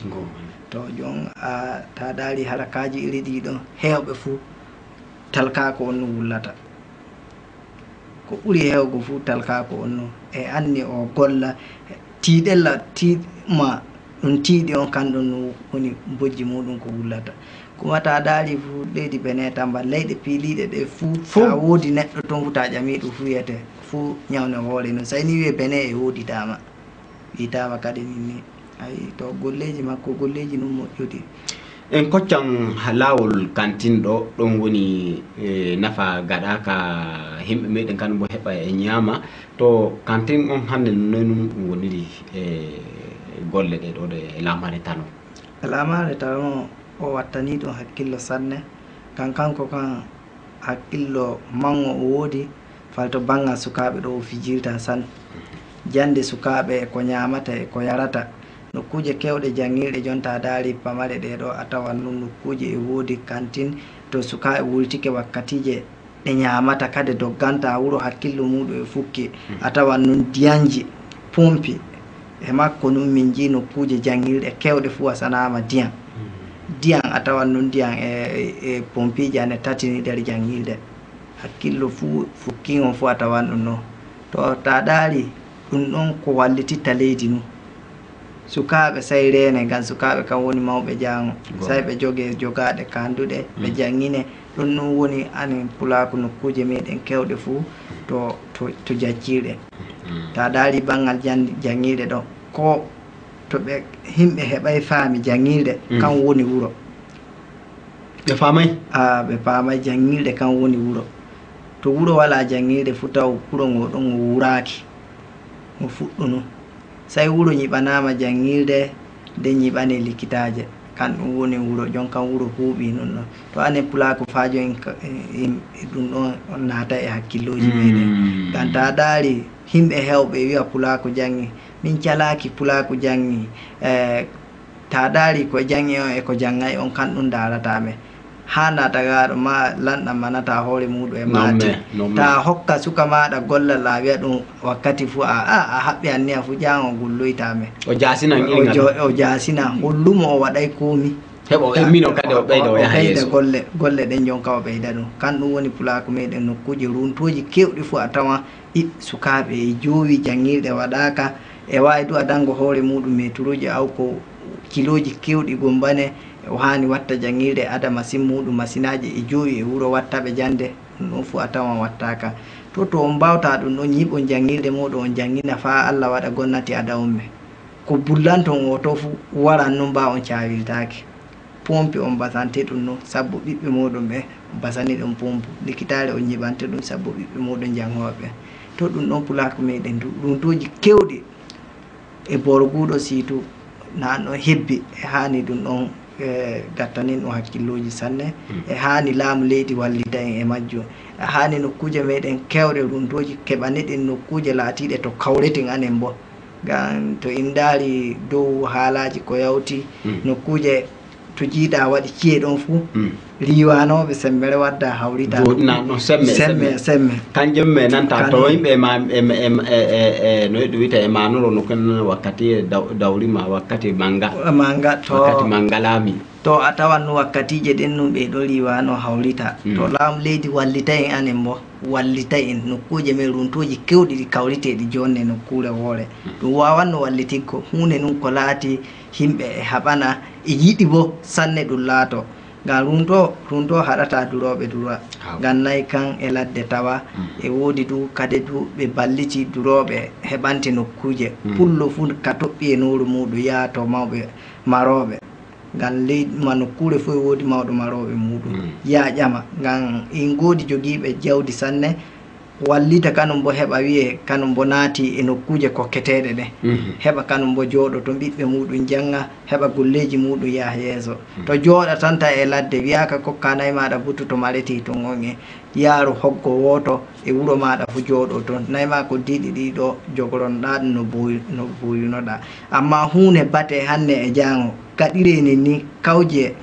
to jon a ta ɗaari harakaji iri ɗiɗon hewɓe fuu talkako on no wullata ko ɓuuri hewgo fuu talkako on no e anni o golla tiiɗella tiɗma ɗum tiiɗi on kan ɗon no woni bojji muɗum ko wullata kuma ta daari fuu leydi Benin tamba leyɗe piiliɗe ɗe fuu a woodi neɗɗo toon fu ta ƴami ɗum fuu wiyete fuu ñawne hoore noon sayni wiye Benin e wooditama witama kadi ninni ayi to golleji makko golleji num moƴƴuɗi en koccan lawol kantin ɗo ɗon woni nafa gaɗa ka himɓe meɗen kan bo heɓa e ñaama to kantin on hannde noon ɗum woniri golle ɗe ɗo ɗe lamare tano lamare tano o wattani ɗum hakkillo sanne kanko kan hakkillo mango o woodi falto banggal sukaɓe ɗo o fijirta san jande sukaɓe ko ñamata e ko yarata nokkuje kewɗe jangirɗe jonta daari pamare ɗe ɗo a tawan ɗum nokkuje e woodi kantin to sukaɓe wultike wakkatije ɗe ñamata kade dogganta wuro hakkillo muɗum e fukki a tawan nun diyanji pompi e makko nun min ji nokkuje jangirɗe kewɗe fuu a sanama diyan a tawan nun diyan e pompiji ane tatini nder jangirɗe hakkillo fuu fukkion fuu a tawan ɗum ɗon to ta ɗaari ɗum ɗon ko wallititta leydi nu sukaɓe say rene ngam sukaɓe kam woni mawɓe jango say ɓe jogue jogaɗe kanduɗe ɓe jangine ɗum ɗum woni anin pulaku nokkuje meɗen kewɗe fuu to jaccirɗe ta ɗaari banggal jangirɗe ɗo ko to ɓe himɓe heɓay faami jangirɗe kan woni wuro ɓe famay ɓe famay jangirɗe kan woni wuro to wuro wala jangirɗe fuu taw wuro ngo ɗon o wuraki mo fuɗɗunu say wuro ñiɓanama jangirde nde ñiɓane likitaje kan ɗum woni wuro jon kan wuro huuɓi non ɗon to ane pulaku fajo en ɗum ɗon on naata e hakkilloji meɗen ngam ta ɗaari himɓe hewɓe wiya pulaku jangi min calaki pulaku jangi ta ɗaari ko jangi on e ko jangay on kan ɗum daratame ha natagaɗo ma lanɗam manata hoore muɗum e mati ta hokka suka maɗa gollal a wiya ɗum wakkati fuu a haɓɓi anniya fuu jango gulloytame o jasina o jasina hollumo o waɗay komi heɓa o emmino kadi o ɓeyda o yaha yeeso golle ɗen jonka o ɓeyda ɗum kan ɗum woni pulaku meɗen nokkuje runtoji kewɗi fuu a tawa sukaɓe e jowi jangirɗe waɗaka e wawi du a dango hoore muɗum meturuji aw ko kiloji kewɗi gombane o hani watta jangirde ada masin muɗum masinaji e joyi e wuro wattaɓe jande ɗum ɗon fuu a tawan wattaka to on mbawta ɗum ɗon ñiɓon jangirde muɗum on jangina fa Allah waɗa gonnati ada on me ko bullanton o to fuu waran noon mba on cawiltake pompe on basante ɗum noon sabbu ɓiɓɓe muɗum ɓe basani ɗum pompe likitare o ñiɓante ɗum sabbu ɓiɓɓe muɗum jangoɓe to ɗum ɗon pulaku meɗen runtuji kewɗi e borguɗo situ nan ɗon hebbi e hani ɗum ɗon gattanin ɗum hakkilloji sanne e hani laamu leydi wallita en e majjum e hani nokkuje meɗen kewɗe runtoji keɓaniɗen nokkuje laatiɗe to kawreten anen bo ngam to in daari dow haalaji ko yawti nokkuje to jiiɗa waɗi ciye ɗon fuu riwanoɓe sembere wadda hawrita no semme kanjum me nanta to yimɓe ma no ɗum wiyta e manoro no kon wakkati dawrima wakkati manga to wakkati mangalami to a tawan no wakkatije ɗen num ɓe ɗo riwano hawrita to laamu leydi wallita en anen bo wallita en nokkuje men runtoji kewɗi ɗi kawriteɗi jonne nokkure woore ɗum wawanno wallitiggo hunde nun ko laati himɓe e haɓana e yiɗi bo sanne ɗum laato ngam runto haɗata duroɓe dura ngam nayi kan e ladde tawa e woodi du kade du ɓe balliti duroɓe heɓante nokkuje pullo fuu ka toɓɓi e noru muɗum yaato mawɓe maroɓe ngam leydi ma nokkure fuu e woodi mawɗo maroɓe muɗum ya ƴama ngam in goodi jogiiɓe jawdi sanne wallita kanum bo heɓa wiye kanum bo naati e nokkuje kokketeɗe ɗe heɓa kanum bo jooɗo to ɓiɓɓe muɗum janga heɓa golleji muɗum yaha yeeso to jooɗa tanta e ladde wiyaka kokka nayi maɗa butu to mareti ton on e yaaru hoggo woto e wuro maɗa fo jooɗo toon nayi ma ko diɗi ɗiɗo jogoronɗa ɗum no boyunoɗa amma hunde bate hande e jango gaɗireni ni kawje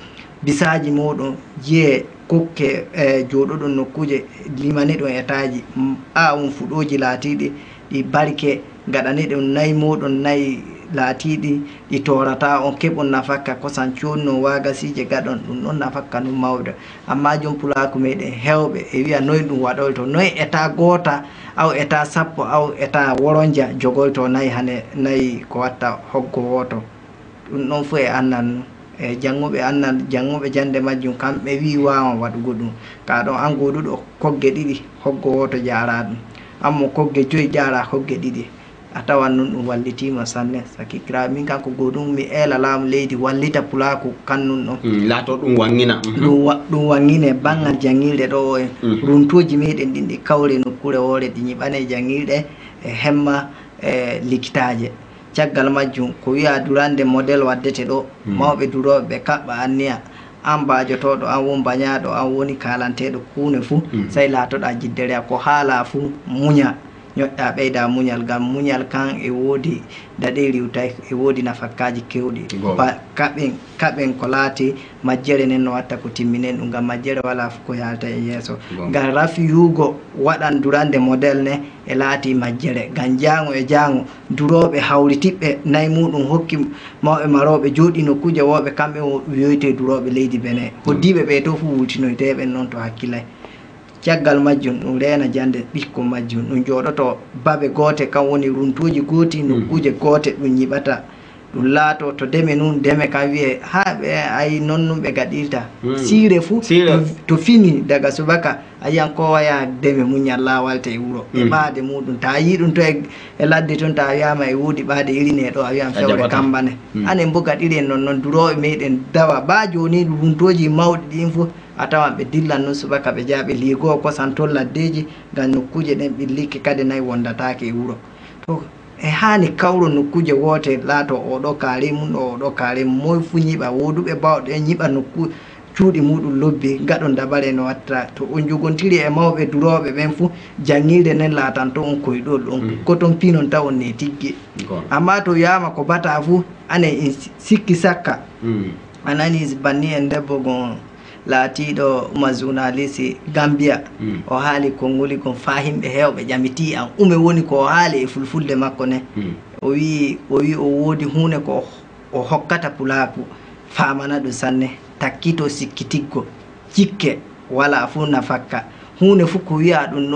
bisaji muɗum jeye kokke e jooɗoɗon nokkuje limani ɗum etaji un fuɗoji laatiɗi ɗi barke gaɗani ɗum nayi muɗum nayi laatiɗi ɗi torata on keɓon nafakka kosan conno wagasije gaɗon ɗum ɗon nafakka ɗum mawɗo amma jom pulaku meɗen hewɓe e wiya noyi ɗum waɗoyto noyi état goota aw état sappo aw état woronja jogoyto nayi hane nayi ko watta hoggo woto ɗum ɗon fo e annan e janguɓe jande majjum kamɓe wi wawa waɗugo ɗum ka ɗon an goduɗo kogge ɗiɗi hoggo woto jara ɗum ammo kogge joyi jara hogge ɗiɗi a tawan nun ɗum wallitima sanne sakikira min kanko go ɗum mi eela laamu leydi wallita pulaku kannun ɗon laato ɗum wangina ɗum wangine bangal jangirɗe ɗo o en runtuji meɗen ɗin ɗi kawre nokkure woore ɗi ñiɓane jangirɗe e hemma e likitaje caggal majjum ko wiya durande modèle waddete ɗo mawɓe duroɓe ɓe kaɓɓa anniya an mbajotoɗo an won bañaɗo an woni kalanteɗo kuune fuu say laatoɗa jiddere ko haala fuu muña ñoƴƴa ɓeyda muñal ngam muñal kan e woodi daɗe riwtay e woodi nafakkaji kewɗi kaɓen ko laati majjere nen no watta ko timminen ɗum ngam majjere wala fof ko yalta e yeeso ngam rafi yuugo waɗan durande modèle ne e laati majjere ngam jango e jango duroɓe hawritiɓɓe nayi muɗum hokki mawɓe maroɓe jooɗi nokkuje woɓe kamɓe wiyoyte duroɓe leydi Benin hoddiɓe ɓe to fu wutinoyteɓen noon to hakkilay caggal majjum ɗum reena jande ɓikko majjum ɗum jooɗoto babe goote kam woni runtuji gooti nokkuje goote ɗum ñiɓata ɗum laato to deme nun deme kam wiye ha ɓe ayi noon num ɓe gaɗirta siire fuu to fini daga subaka a yiyan ko waya deme muñalla walta e wuuro e ɓaade muɗum ta yi ɗum to e ladde toon ta wiyama e wuudi ɓaade irine ɗo a wiyan fewre kambane anen bo gaɗiren noon noon duroɓe meɗen dawa ba joni runtoji mawɗi ɗin fuu a tawan ɓe dillan noon subaka ɓe jaaɓe liigoo kosan toon laddeji ngam nokkuje ɗen ɓilliki kadi nayi wondatake e wuuro to e hani kawro nokkuje woote laato oɗo kaari mum ɗo oɗo kaari moye fu ñiɓa woduɓe bawɗe ñiɓa nokku cuuɗi muɗum lobbi gaɗon dabare no watta to on jogontiri e mawɓe duroɓe ɓen fuu jangirde nden laatan to on koyɗol ɗon koton pinon taw on ne tiggi amma to wiyama ko bata fuu ane en sikki sakka a nani banni en debbo gon laatiɗo uma journaliste Gambia o haali konngoli kon fa himɓe heewɓe ƴamiti an ume woni ko o haali e fulfulde makko ne o wi o woodi hunde ko o hokkata pulaku famana ɗum sanne takkito sikkitiggo jikke wala fuu nafakka hunde fof ko wiya ɗum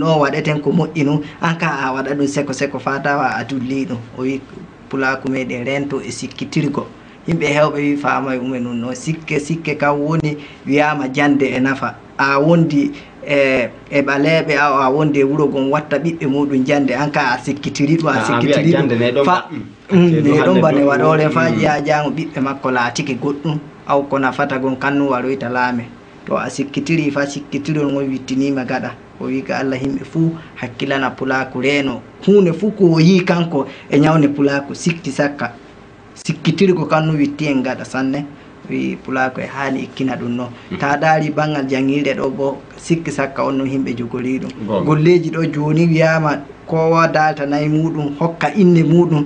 ɗo waɗeten ko moƴƴinu an ka a waɗa ɗum seko seko fa tawa a dulli ɗum o wi pulaku meɗen rento e sikkitirgo yimɓe hewɓe wi faama e ume nun noon sikke kam woni wiyama jande e nafa a wondi e ɓaleɓe a wondi e wuuro gon watta ɓiɓɓe muɗum jande an ka a sikkitiri ɗum a sikkitiri ɗum fa neɗon bane waɗore fa jeya jango ɓiɓɓe makko laatike goɗɗum aw ko nafata gon kannum waroyta laame to a sikkitiri fa sikkitirol ngon wittinima gaɗa o wi ka Allah yimɓe fuu hakkilana pulaku reeno hunde fuu ko o yi kanko e ñawne pulaku sikki sakka sikkitirgo kannu witti en gaɗa sanne wi pulaku e haali ikkina ɗum noon ta ɗaari banggal jangirɗe ɗo bo sikki sakka on no yimɓe jogori ɗum golleji ɗo joni wiyama kowa dalta nayi muɗum hokka inde muɗum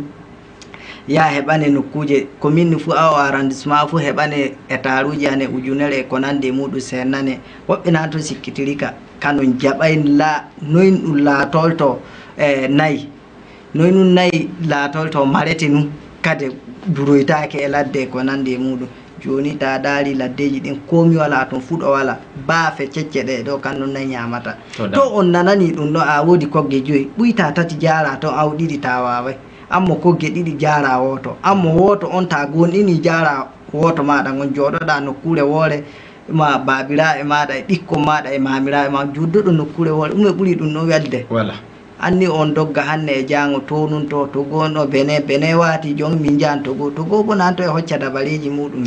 ya heɓane nokkuje commune fuu aw arrondissement fuu heɓane étaruji ane ujunere ko nande e muɗum sennane woɓɓe na to sikkitiri ka kanon jaɓay noyin ɗum laatolto nayi noyi ɗum nayi laatolto marete num kade duroytake e ladde ko nande e muɗum joni ta daari laddeji ɗin komi wala toon fuɗo wala baafe cecce ɗe ɗo kan ɗum nayi ñamata to on nanani ɗum ɗo a woodi kogge joyi ɓuyta tati jara toon aw ɗiɗi ta waway ammo kogge ɗiɗi jara woto ammo woto on ta gonɗini jara woto maɗa gon joɗoɗa nokkure woore ma babiraɓe maɗa e ɓikkon maɗa e mamiraɓe ma judduɗo nokkure woore ɗume ɓuuri ɗum ɗo welde anni on dogga hande e jango to nun to gonɗo bene wati joni min jahan togo bo nan to e hocca dabareji muɗum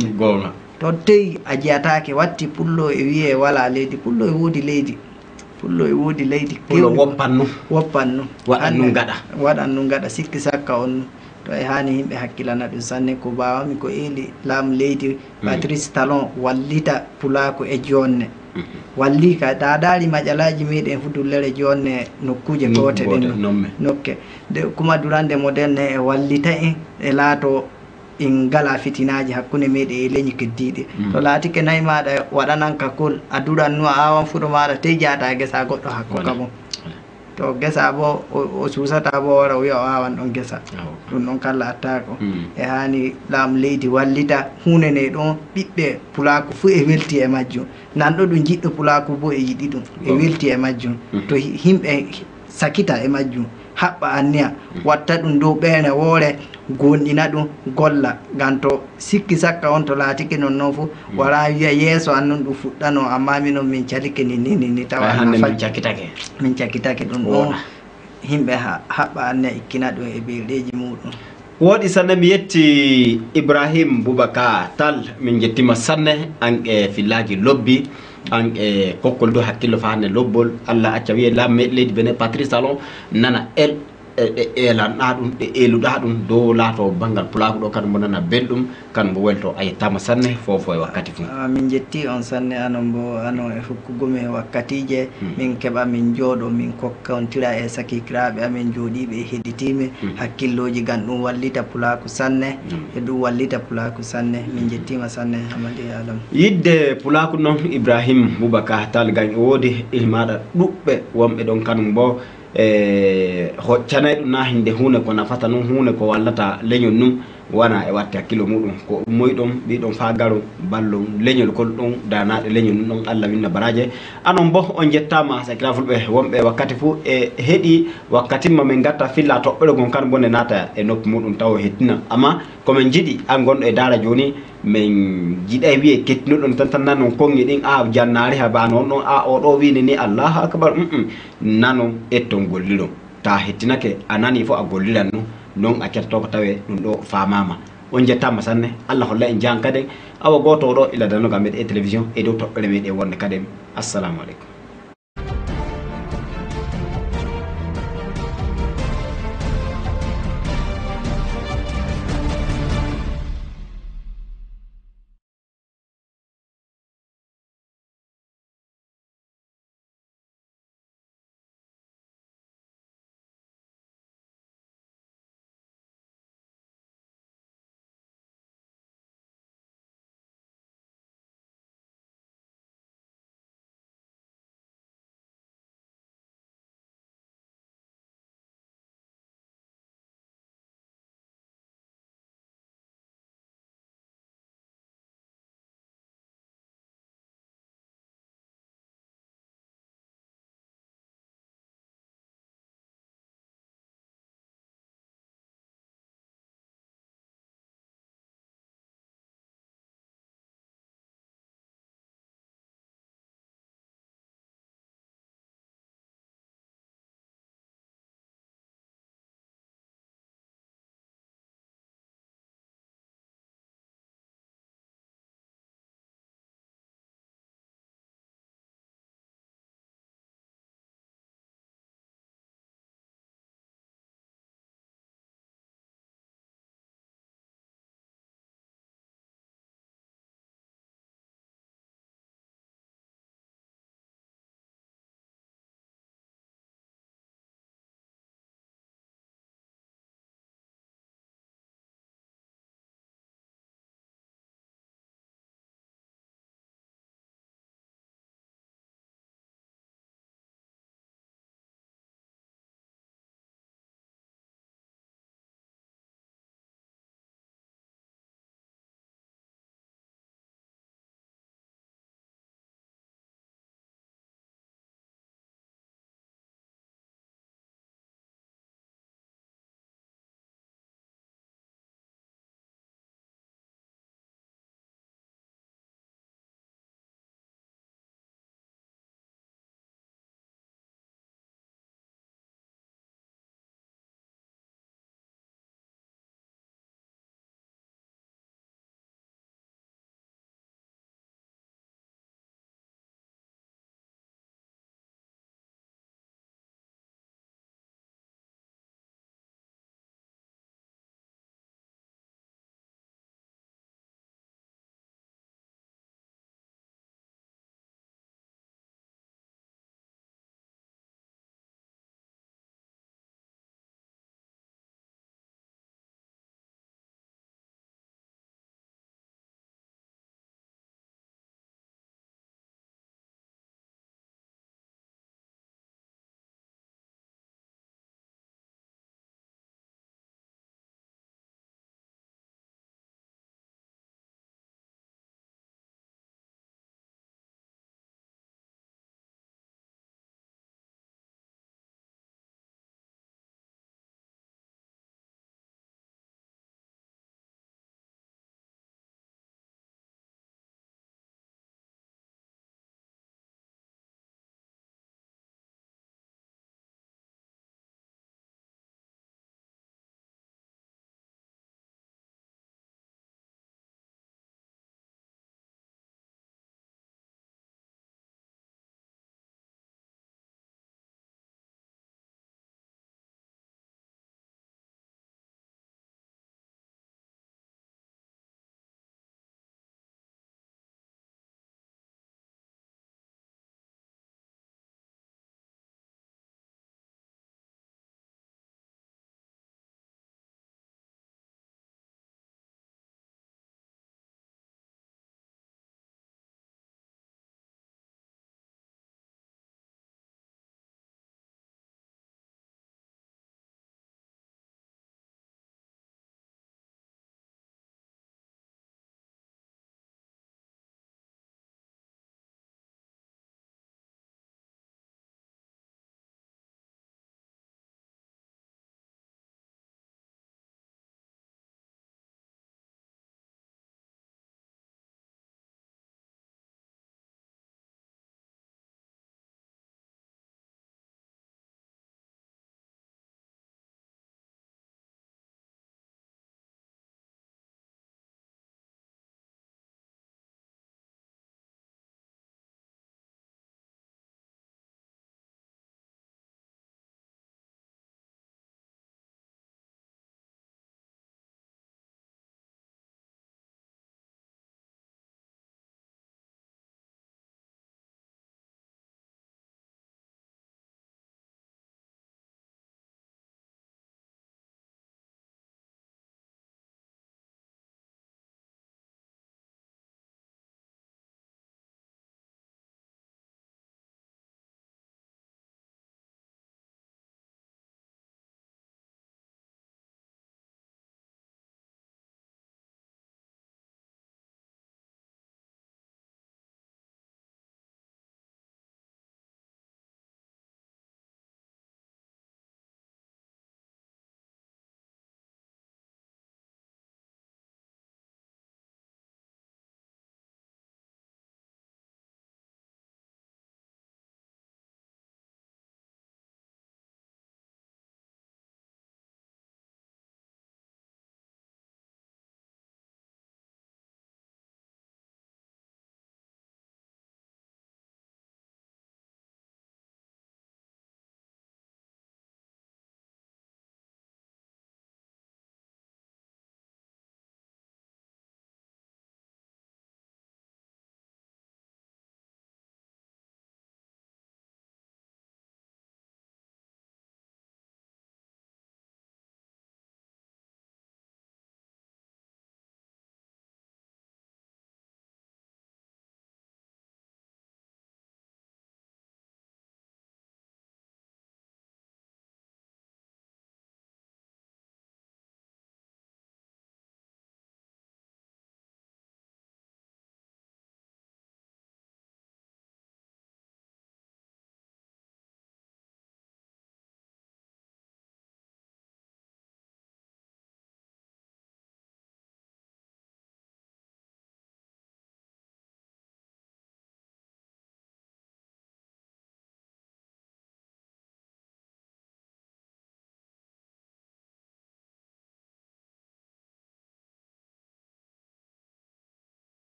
to teyi a jeyatake watti pullo e wiye wala leydi pullo e woodi leydi pullo woppannu waɗan nu gaɗa sikki sakka on to e hani yimɓe hakkilana ɗum sanne ko mbawami ko eli laamu leydi Patrice Talon wallita pulaku e jonne walli ka ta daari maƴalaji meɗen fu dullere jonne nokkuje gote ɗen nokke kuma durande moderne e wallita en e laato en ngala fitinaji hakkunde meɗen e leñi keddiɗe to laatike nayi maɗa waɗanan ka kol a durannu a awan fuɗo maɗa tey jata guesa goɗɗo hakko ka bon to gesa bo o susata bo wara o wiya o awan ɗon gesa ɗum ɗon kala attako e hani laamu leydi wallita hunde nde ɗon ɓiɓɓe pulaku fuu e welti e majjum nanɗo ɗum jiɗɗo pulaku bo e yiɗi ɗum e welti e majjum to himɓe sakita e majjum haɓɓa anniya watta ɗum dow ɓeene woore gonɗina ɗum golla ngam to sikki sakka on to laatike non noon fof wara wiya yeeso an noon ɗum fuɗɗano amma minon min calike ni tawa min cakkitake ɗum ɗon himɓe haɓɓa anne ikkina ɗum e ɓeyɗeji muɗum. woɗi sanne mi yetti Ibrahim Boubacar Tall min jettima sanne an e fillaji lobbi an e kokkol do hakkillo fa hande lobbol Allah acca wiye lamme leydi Benin Patrice Talon nana ɗe elanɗa ɗum ɗe eluɗa ɗum dow laato banggal pulaku ɗo kadi mo nana belɗum kan mo welto a yettama sanne fofo e wakkati fu. Min jetti on sanne anon bo anon e hokkugumi e wakkatije min keɓa min jooɗo min kokkontira e sakikiraɓe amin jooɗiɓe e heɗitime hakkilloji gam ɗum wallita pulaku sanne e ɗum wallita pulaku sanne min jettima sanne Hamadi Adam. Yidde pulaku noon Ibrahim Boubacar Tall gan e woodi ilmaɗa ɗuɓɓe wonɓe ɗon kanum bo hoccanay ɗum na hinde hunde ko nafata noon hunde ko wallata leñol num wona e watte hakkilo muɗum ko moyɗon mbiɗon fa garo ballon leñol kol ɗon danaɗe leñol num ɗon Allah winna baraje anon bo on jettama sakira fulɓe wonɓe wakkati fou e heeɗi wakkatimma min gatta filla toɓɓere gon kan bonde nata e nokku muɗum taw hettina amma komin jiiɗi an gonɗo e daara joni min jiiɗay wiye kettinuɗon tan nanon konŋi ɗin a jannari ha ba noon ɗon a oɗo wini ni Allahu akbar nanon etton golliron ta hettinake a nani fo a golliran no non a ketto ko tawe ɗum ɗo famama on jettama sanne Allah holla en jan kaden awa goto ɗo ila danoga meɗe e télévision e dow toɓɓere meɗe wonde kaden assalamu aleykum.